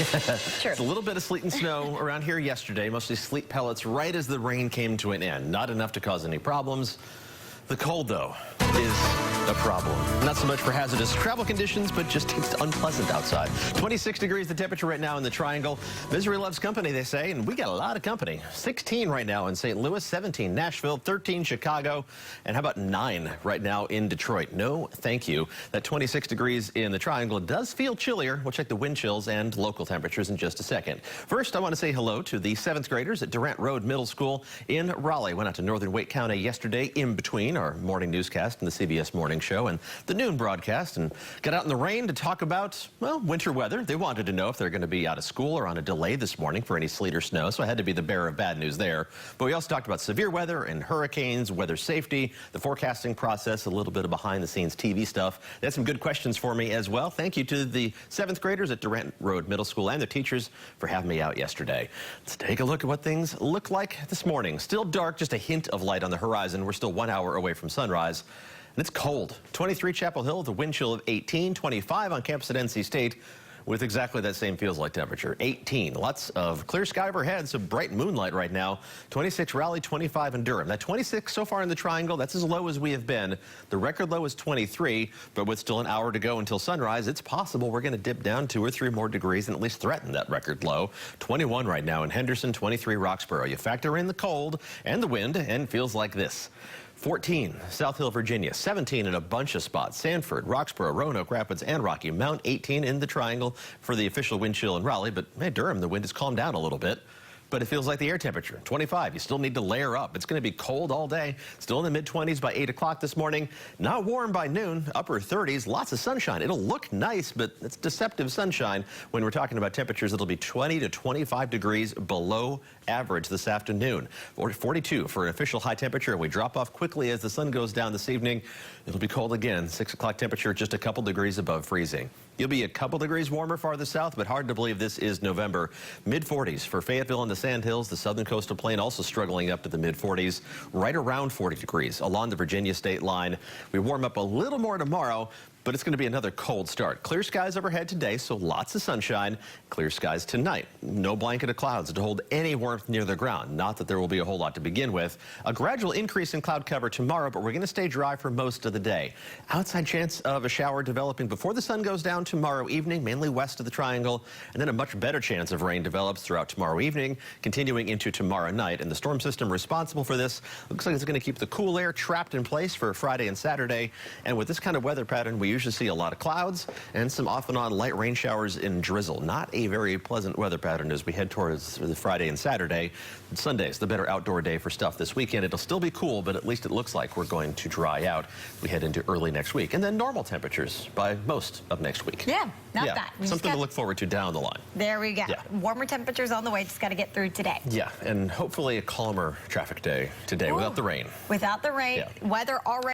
Sure. It's a little bit of sleet and snow around here yesterday, mostly sleet pellets right as the rain came to an end. Not enough to cause any problems. The cold, though, is a problem. Not so much for hazardous travel conditions, but just it's unpleasant outside. 26 degrees the temperature right now in the Triangle. Misery loves company, they say, and we got a lot of company. 16 right now in St. Louis, 17 Nashville, 13 Chicago, and how about 9 right now in Detroit? No, thank you. That 26 degrees in the Triangle does feel chillier. We'll check the wind chills and local temperatures in just a second. First, I want to say hello to the 7th graders at Durant Road Middle School in Raleigh. Went out to northern Wake County yesterday in between our morning newscast and the CBS Morning Show and the noon broadcast, and got out in the rain to talk about, well, winter weather. They wanted to know if they're going to be out of school or on a delay this morning for any sleet or snow, so I had to be the bearer of bad news there. But we also talked about severe weather and hurricanes, weather safety, the forecasting process, a little bit of behind-the-scenes TV stuff. They had some good questions for me as well. Thank you to the 7th graders at Durant Road Middle School and their teachers for having me out yesterday. Let's take a look at what things look like this morning. Still dark, just a hint of light on the horizon. We're still 1 hour away from sunrise. And it's cold. 23 Chapel Hill with a wind chill of 18, 25 on campus at NC State with exactly that same feels-like temperature, 18. Lots of clear sky overhead, some bright moonlight right now. 26 Raleigh, 25 in Durham. That 26 so far in the Triangle, that's as low as we have been. The record low is 23, but with still an hour to go until sunrise, it's possible we're going to dip down 2 or 3 more degrees and at least threaten that record low. 21 right now in Henderson, 23 Roxborough. You factor in the cold and the wind, and feels like this. 14, South Hill, Virginia. 17 in a bunch of spots. Sanford, Roxborough, Roanoke Rapids, and Rocky Mount. 18 in the Triangle for the official wind chill in Raleigh. But, hey, Durham, the wind has calmed down a little bit. But it feels like the air temperature, 25. You still need to layer up. It's going to be cold all day. Still in the mid-20s by 8 o'clock this morning. Not warm by noon, upper 30s. Lots of sunshine. It'll look nice, but it's deceptive sunshine. When we're talking about temperatures, it'll be 20 to 25 degrees below average this afternoon. 42 for an official high temperature. We drop off quickly as the sun goes down this evening. It'll be cold again. 6 o'clock temperature, just a couple degrees above freezing. You'll be a couple degrees warmer farther south, but hard to believe this is November. Mid-40s for Fayetteville and the Sandhills. The southern coastal plain also struggling up to the mid-40s, right around 40 degrees along the Virginia state line. We warm up a little more tomorrow, but it's going to be another cold start. Clear skies overhead today, so lots of sunshine. Clear skies tonight. No blanket of clouds to hold any warmth near the ground. Not that there will be a whole lot to begin with. A gradual increase in cloud cover tomorrow, but we're going to stay dry for most of the day. Outside chance of a shower developing before the sun goes down tomorrow evening, mainly west of the Triangle, and then a much better chance of rain develops throughout tomorrow evening, continuing into tomorrow night. And the storm system responsible for this looks like it's going to keep the cool air trapped in place for Friday and Saturday. And with this kind of weather pattern, we usually see a lot of clouds and some off and on light rain showers and drizzle. Not a very pleasant weather pattern as we head towards the Friday and Saturday. Sunday's the better outdoor day for stuff this weekend. It'll still be cool, but at least it looks like we're going to dry out. We head into early next week. And then normal temperatures by most of next week. Yeah, not bad. Something to look forward to down the line. There we go. Yeah. Warmer temperatures on the way. Just got to get through today. Yeah, and hopefully a calmer traffic day today without the rain. Without the rain. Yeah. Weather already